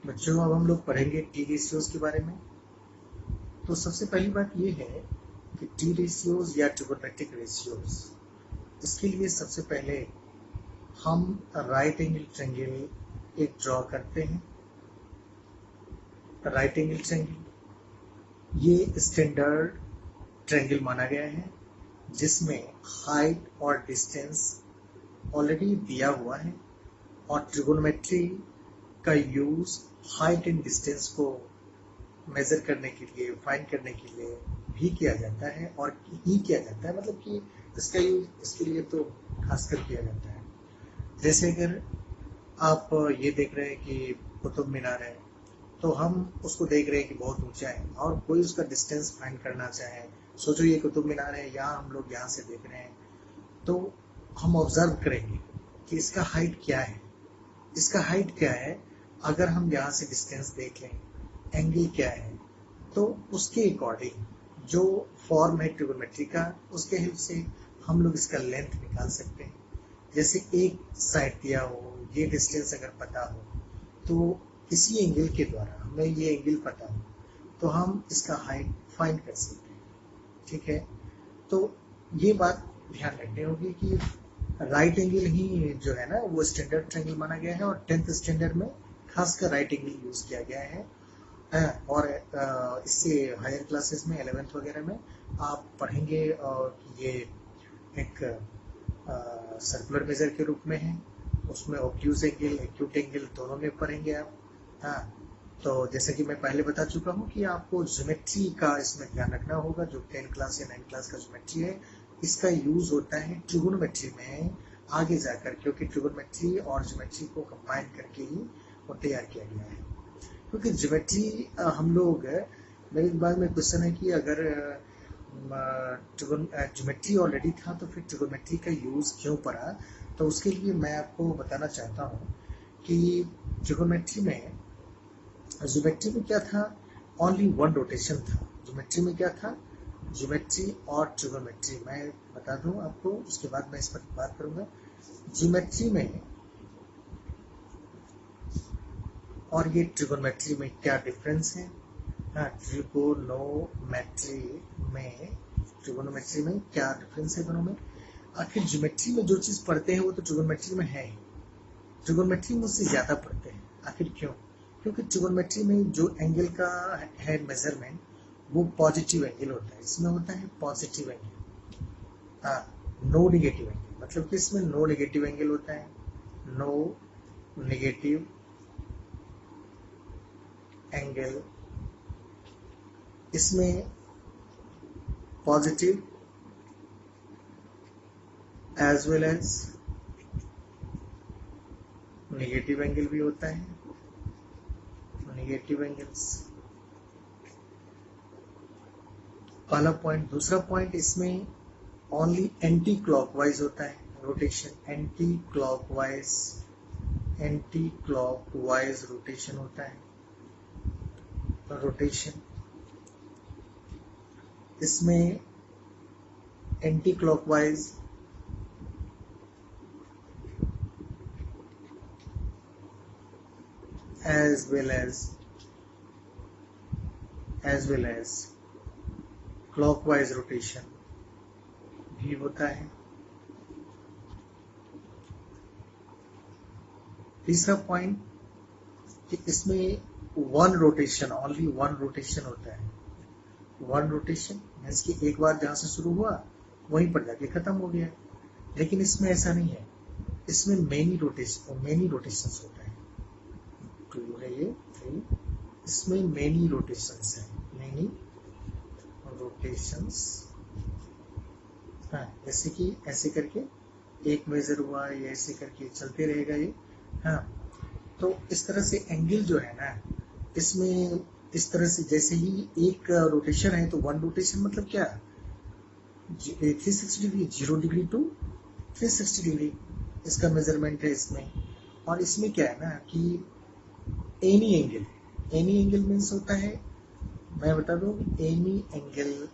बच्चों, अब हम लोग पढ़ेंगे टी रेशियोज के बारे में। तो सबसे पहली बात ये है कि टी रेशियोज या ट्रिगोनोमेट्रिक रेशियोज, इसके लिए सबसे पहले हम राइट एंगल ट्रायंगल एक ड्रॉ करते हैं। राइट एंगल ट्रायंगल ये स्टैंडर्ड ट्रायंगल माना गया है जिसमें हाइट और डिस्टेंस ऑलरेडी दिया हुआ है, और ट्रिगोनोमेट्री का यूज हाइट एंड डिस्टेंस को मेजर करने के लिए, फाइंड करने के लिए भी किया जाता है, और ही किया जाता है, मतलब कि इसका यूज इसके लिए तो खासकर किया जाता है। जैसे अगर आप ये देख रहे हैं कि कुतुब मीनार है, तो हम उसको देख रहे हैं कि बहुत ऊंचा है, और कोई उसका डिस्टेंस फाइंड करना चाहे, सोचो ये कुतुब मीनार है, यहाँ हम लोग यहाँ से देख रहे हैं, तो हम ऑब्जर्व करेंगे कि इसका हाइट क्या है। इसका हाइट क्या है, अगर हम यहाँ से डिस्टेंस देख लें, एंगल क्या है, तो उसके अकॉर्डिंग जो फॉर्म है ट्रिगोनोमेट्री का, उसके हेल्प से हम लोग इसका लेंथ निकाल सकते हैं। जैसे एक साइड दिया हो, ये डिस्टेंस अगर पता हो, तो इसी एंगल के द्वारा हमें ये एंगल पता हो, तो हम इसका हाइट फाइंड कर सकते हैं। ठीक है, तो ये बात ध्यान रखनी होगी कि राइट एंगल ही जो है ना, वो स्टैंडर्ड ट्रायंगल माना गया है, और 10th स्टैंडर्ड में खासकर राइट एंगल यूज किया गया है। और इससे हायर क्लासेस में 11th वगैरह में आप पढ़ेंगे कि ये एक सर्कुलर मेजर के रूप में है, उसमें ऑब्ट्यूज एंगल, एक्यूट एंगल दोनों में पढ़ेंगे आप। हाँ, तो जैसे कि मैं पहले बता चुका हूँ कि आपको ज्योमेट्री का इसमें ध्यान रखना होगा। जो 10 क्लास या 9 क्लास का ज्योमेट्री है, इसका यूज होता है ट्रिगोनोमेट्री में आगे जाकर, क्योंकि ट्रिगोनोमेट्री और ज्योमेट्री को कंबाइन करके ही वो तैयार किया गया है। क्योंकि ज्योमेट्री हम लोग, मेरे दिमाग में क्वेश्चन है कि अगर ज्योमेट्री ऑलरेडी था तो फिर ट्रिगोनोमेट्री का यूज क्यों पड़ा। तो उसके लिए मैं आपको बताना चाहता हूँ कि ज्योमेट्री में क्या था, ओनली वन रोटेशन था। ज्योमेट्री में क्या था, ज्योमेट्री और ट्रिगोनोमेट्री मैं बता दूं आपको, उसके बाद मैं इस पर बात करूंगा। ज्योमेट्री में और ये ट्रिगोनोमेट्री में क्या डिफरेंस है। हाँ, ट्रिगोनोमेट्री में क्या डिफरेंस है दोनों में। आखिर ज्योमेट्री में जो चीज पढ़ते हैं वो तो ट्रिगोनोमेट्री में है, ट्रिगोनोमेट्री में उससे ज्यादा पढ़ते हैं। आखिर क्यों? क्योंकि ट्रिगोनोमेट्री में जो एंगल का है मेजरमेंट, वो पॉजिटिव एंगल होता है। इसमें होता है पॉजिटिव एंगल, हाँ, नो नेगेटिव एंगल, मतलब कि इसमें नो नेगेटिव एंगल होता है। नो नेगेटिव एंगल, इसमें positive as well as negative angle भी होता है। नेगेटिव एंगल्स पहला पॉइंट। दूसरा पॉइंट, इसमें ओनली एंटी क्लॉकवाइज होता है रोटेशन, एंटी क्लॉकवाइज रोटेशन होता है। रोटेशन इसमें anti clockwise as well as clockwise rotation भी होता है। तीसरा पॉइंट कि इसमें ओनली वन रोटेशन होता है। वन रोटेशन मीन्स कि एक बार जहां से शुरू हुआ वहीं पर जाके खत्म हो गया। लेकिन इसमें ऐसा नहीं है, इसमें मेनी रोटेशंस होता है। 2 है ये, 3, इसमें मेनी रोटेशंस है, मेनी रोटेशंस। हाँ, जैसे कि ऐसे करके एक मेजर हुआ, या ऐसे करके चलते रहेगा ये। हाँ, तो इस तरह से एंगल जो है ना, इसमें इस तरह से जैसे ही एक रोटेशन है, तो वन रोटेशन मतलब क्या, 360 डिग्री, 0 डिग्री टू 360 डिग्री इसका मेजरमेंट है इसमें। और इसमें क्या है ना कि एनी एंगल मीन्स होता है, मैं बता दूं, एनी एंगल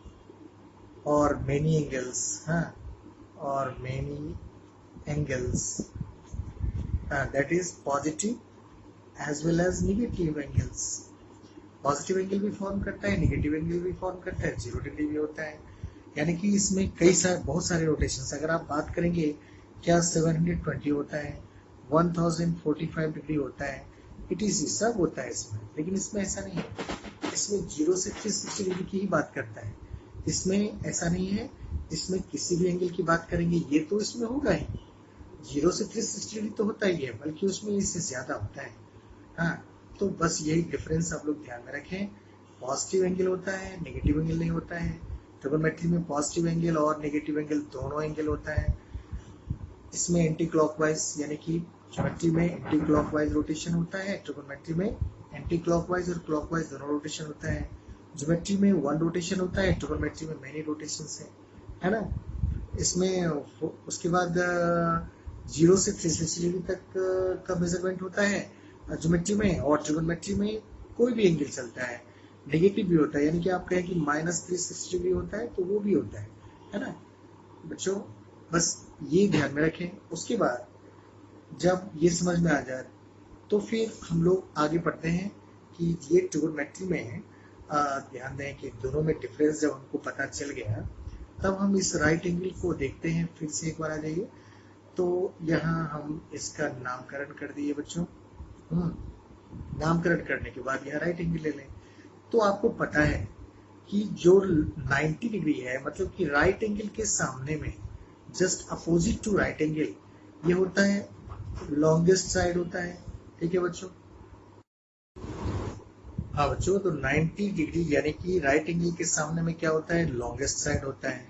और मेनी एंगल्स। हाँ, और many angles, that is positive as well as negative angles. Positive angle भी फॉर्म करता है, नेगेटिव एंगल भी फॉर्म करता है, 0 डिग्री भी होता है। यानी कि इसमें बहुत सारे रोटेशन। अगर आप बात करेंगे क्या 720 होता है, 1045 डिग्री होता है, इट इज सब होता है इसमें। लेकिन इसमें ऐसा नहीं है, इसमें 0 से 360 डिग्री की ही बात करता है। इसमें ऐसा नहीं है, इसमें किसी भी एंगल की बात करेंगे ये तो इसमें होगा ही, 0 से 360 डिग्री तो होता ही है, बल्कि उसमें इससे ज्यादा होता है। हाँ, तो बस यही डिफरेंस आप लोग ध्यान में रखें। पॉजिटिव एंगल होता है, नेगेटिव एंगल नहीं होता है। ट्रिगोनोमेट्री में पॉजिटिव एंगल और नेगेटिव एंगल दोनों एंगल होता है। इसमें एंटी क्लॉकवाइज यानी कि ज्योमेट्री में एंटी क्लॉकवाइज रोटेशन होता है, ट्रिगोनोमेट्री में एंटी क्लॉकवाइज और क्लॉकवाइज दोनों रोटेशन होता है। ज्योमेट्री में 1 रोटेशन होता है, ट्रिगोनोमेट्री में मेनी रोटेशन है ना। इसमें उसके बाद 0 से 360 डिग्री तक का मेजरमेंट होता है ज्योमेट्री में, और ट्रिगोनोमेट्री में कोई भी एंगल चलता है। नेगेटिव भी होता है, यानी कि आप कहें कि -360 डिग्री होता है तो वो भी होता है ना बच्चों। बस ये ध्यान में रखें। उसके बाद जब ये समझ में आ जाए तो फिर हम लोग आगे बढ़ते हैं कि ये ट्रिगोनोमेट्री में ध्यान दें कि दोनों में डिफरेंस जब हमको पता चल गया तब हम इस राइट एंगल को देखते हैं। फिर से एक बार आ जाइए। तो यहाँ हम इसका नामकरण कर दिए बच्चों। नामकरण करने के बाद यहाँ राइट एंगल ले लें। तो आपको पता है कि जो 90 डिग्री है, मतलब कि राइट एंगल के सामने में just opposite to right angle, ये होता है लॉन्गेस्ट साइड होता है। ठीक है बच्चों। हाँ बच्चों, तो 90 डिग्री यानी कि राइट एंगल के सामने में क्या होता है, लॉन्गेस्ट साइड होता है,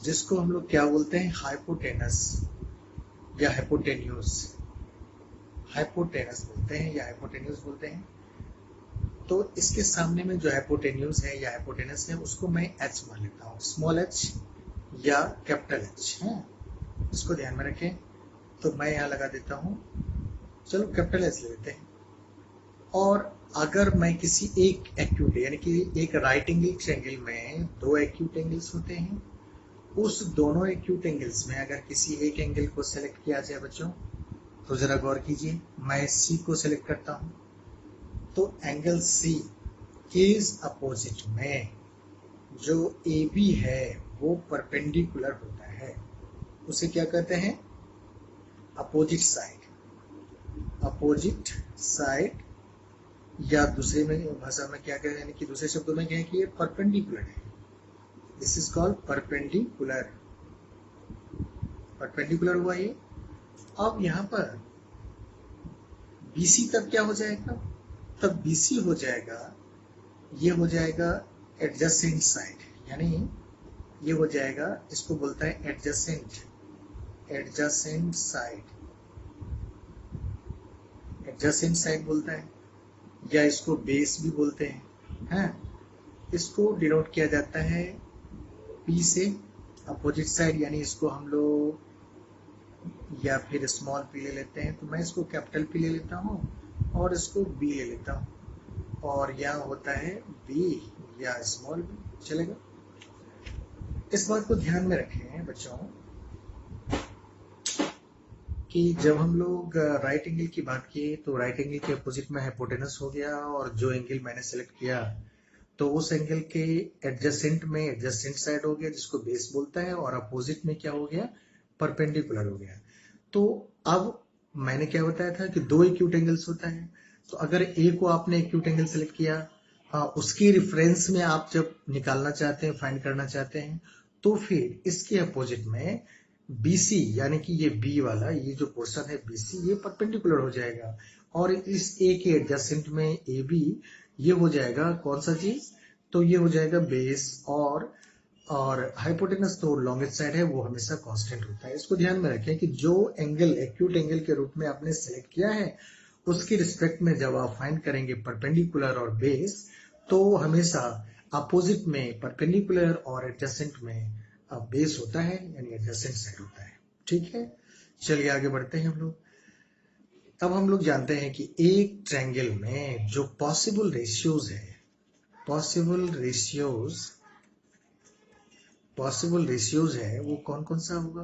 जिसको हम लोग क्या बोलते हैं, हाइपोटेनस या हाइपोटेन्यूज। हाइपोटेनस बोलते हैं या हाइपोटेन्यूज बोलते हैं। तो इसके सामने में जो हाइपोटेन्यूज है या हाइपोटेनस है उसको मैं एच मान लेता हूँ, स्मॉल एच या कैपिटल एच है। इसको ध्यान में रखें। तो मैं यहाँ लगा देता हूँ, चलो कैपिटल एच ले लेते हैं। और अगर मैं किसी एक एक्यूट यानी कि एक राइट एंगल ट्रायंगल में 2 एक्यूट एंगल्स होते हैं, उस दोनों एक्यूट एंगल्स में अगर किसी एक एंगल को सेलेक्ट किया जाए बच्चों, तो जरा गौर कीजिए, मैं सी को सेलेक्ट करता हूं। तो एंगल सी इज अपोजिट में जो ए बी है वो परपेंडिकुलर होता है। उसे क्या कहते हैं, अपोजिट साइड। अपोजिट साइड या दूसरे में भाषा में क्या कहते हैं, यानी कि दूसरे शब्दों में कहें कि ये परपेंडिकुलर है। This is called perpendicular. Perpendicular हुआ ये। अब यहाँ पर BC तब क्या हो जाएगा, तब BC हो जाएगा, ये हो जाएगा एडजेसेंट साइड, यानी ये हो जाएगा, इसको बोलता है adjacent, adjacent side, adjacent side बोलता है, या इसको बेस भी बोलते हैं। इसको डिनोट किया जाता है P से, अपोजिट साइड, यानी इसको हम लोग या फिर स्मॉल p ले लेते हैं। तो मैं इसको कैपिटल P ले लेता हूँ और इसको B ले लेता हूँ, और यहाँ होता है B या स्मॉल b, चलेगा। इस बात को ध्यान में रखें बच्चों कि जब हम लोग राइट एंगल की बात की तो राइट एंगल के अपोजिट में हाइपोटेनस हो गया, और जो एंगल मैंने सेलेक्ट किया तो उस एंगल के एडजेसेंट में एडजेसेंट साइड हो गया जिसको बेस बोलता है, और अपोजिट में क्या हो गया, परपेंडिकुलर हो गया। तो अब मैंने क्या बताया था कि 2 एक्यूट एंगल्स होता है। तो अगर ए को आपने एक्यूट एंगल सेलेक्ट किया, उसकी रिफरेंस में आप जब निकालना चाहते हैं, फाइंड करना चाहते हैं, तो फिर इसके अपोजिट में BC यानी कि ये B वाला, ये जो पोर्शन है BC, ये परपेंडिकुलर हो जाएगा, और इस A के एडजेसेंट में AB ये हो जाएगा कौन सा चीज, तो ये हो जाएगा बेस, और हाइपोटेनस तो लॉन्गेस्ट साइड है, वो हमेशा कांस्टेंट होता है। इसको ध्यान में रखें कि जो एंगल एक्यूट एंगल के रूप में आपने सेलेक्ट किया है उसकी रिस्पेक्ट में जब आप फाइंड करेंगे परपेंडिकुलर और बेस, तो हमेशा अपोजिट में परपेंडिकुलर और एडजेसेंट में बेस होता है, यानी एडजेसेंट साइड होता है। ठीक है, चलिए आगे बढ़ते हैं हम लोग। अब हम लोग जानते हैं कि एक ट्रायंगल में जो पॉसिबल रेशियोज है, पॉसिबल रेशियोज है वो कौन कौन सा होगा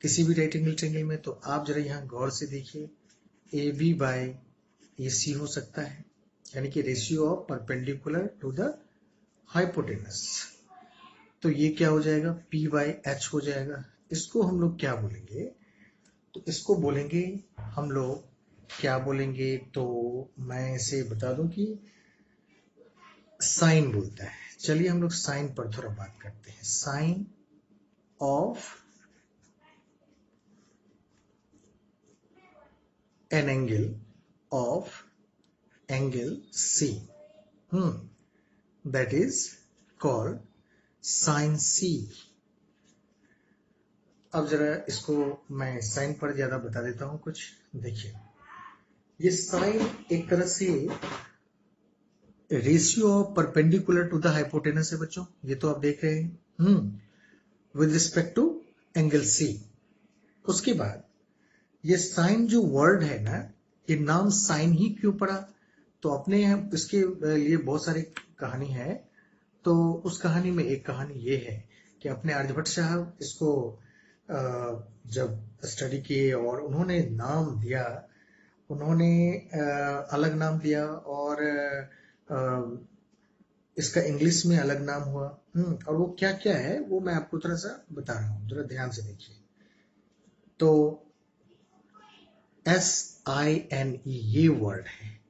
किसी भी राइट एंगल ट्रायंगल में। तो आप जरा यहाँ गौर से देखिए, AB बाय AC हो सकता है, यानी कि ratio of perpendicular to the hypotenuse. तो ये क्या हो जाएगा, P/H हो जाएगा। इसको हम लोग क्या बोलेंगे, तो इसको बोलेंगे हम लोग क्या बोलेंगे, तो मैं इसे बता दूं कि साइन बोलता है। चलिए हम लोग साइन पर थोड़ा बात करते हैं। Sine of an angle of angle C, that is called sin C। अब जरा इसको मैं साइन पर ज्यादा बता देता हूं कुछ। देखिए, ये साइन एक तरह से ratio of perpendicular to the hypotenuse है बच्चों, ये तो आप देख रहे हैं, with respect to angle C। उसके बाद ये साइन जो वर्ड है ना, ये नाम साइन ही क्यों पड़ा, तो अपने इसके लिए बहुत सारी कहानी है। तो उस कहानी में एक कहानी ये है कि अपने आर्यभट्ट साहब इसको जब स्टडी किए और उन्होंने नाम दिया, उन्होंने अलग नाम दिया और इसका इंग्लिश में अलग नाम हुआ। और वो क्या क्या है वो मैं आपको थोड़ा सा बता रहा हूँ, जरा ध्यान से देखिए। तो SINE ये वर्ड है,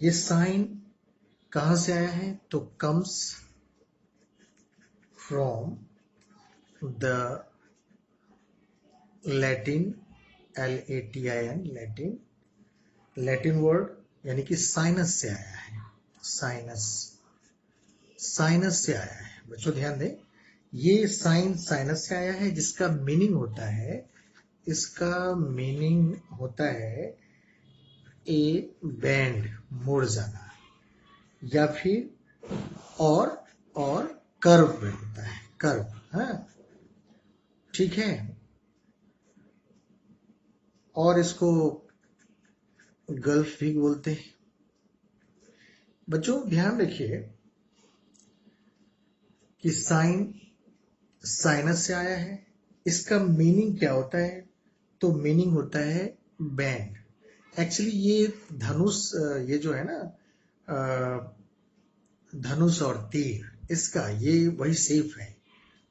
ये साइन कहां से आया है, तो comes from the Latin LATIN, Latin word यानी कि साइनस से आया है। साइनस से आया है बच्चों, ध्यान दें, ये साइनस से आया है, जिसका मीनिंग होता है, इसका मीनिंग होता है ए बैंड, मुड़ जाना, या फिर और कर्व में होता है, कर्व। हाँ ठीक है, और इसको गल्फ भी बोलते हैं। बच्चों ध्यान रखिए कि साइनस से आया है, इसका मीनिंग क्या होता है, तो मीनिंग होता है बैंड। एक्चुअली ये धनुष, ये जो है ना धनुष और तीर, इसका ये वही शेप है।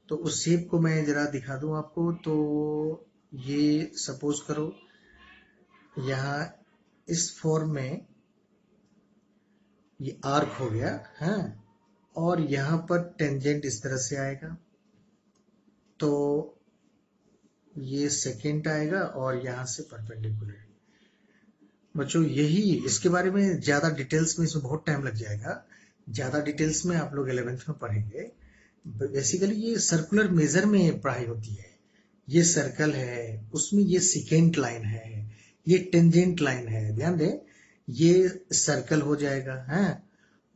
तो उस शेप को मैं जरा दिखा दूं आपको। तो ये सपोज करो यहाँ इस फॉर्म में ये आर्क हो गया, हाँ, और यहाँ पर टेंजेंट इस तरह से आएगा, तो ये सेकेंड आएगा और यहाँ से परपेंडिकुलर। बच्चों यही, इसके बारे में ज्यादा डिटेल्स में, इसमें बहुत टाइम लग जाएगा, ज्यादा डिटेल्स में आप लोग 11th में पढ़ेंगे। बेसिकली ये सर्कुलर मेजर में पढ़ाई होती है। ये सर्कल है, उसमें ये सेकेंड लाइन है, ये टेंजेंट लाइन है, ध्यान दें, ये सर्कल हो जाएगा, है,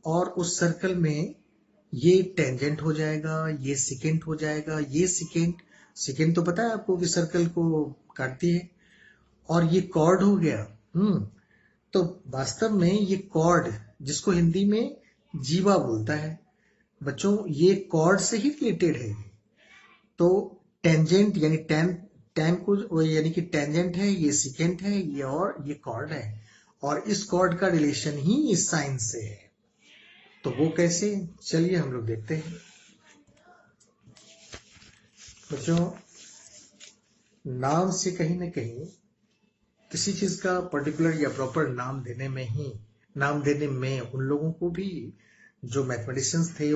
और उस सर्कल में ये टेंजेंट हो जाएगा, ये सेकेंड हो जाएगा, ये सेकेंड तो पता है आपको कि सर्कल को काटती है, और ये कॉर्ड हो गया। तो वास्तव में ये कॉर्ड, जिसको हिंदी में जीवा बोलता है बच्चों, ये कॉर्ड से ही रिलेटेड है। तो टेंजेंट यानी टैन को यानी कि टेंजेंट है, ये सेकेंड है, ये और ये कॉर्ड है, और इस कॉर्ड का रिलेशन ही इस साइन से है। तो वो कैसे, चलिए हम लोग देखते हैं। बच्चों नाम से कहीं ना कहीं किसी चीज का पर्टिकुलर या प्रॉपर नाम देने में उन लोगों को भी, जो मैथमेटिशियंस थे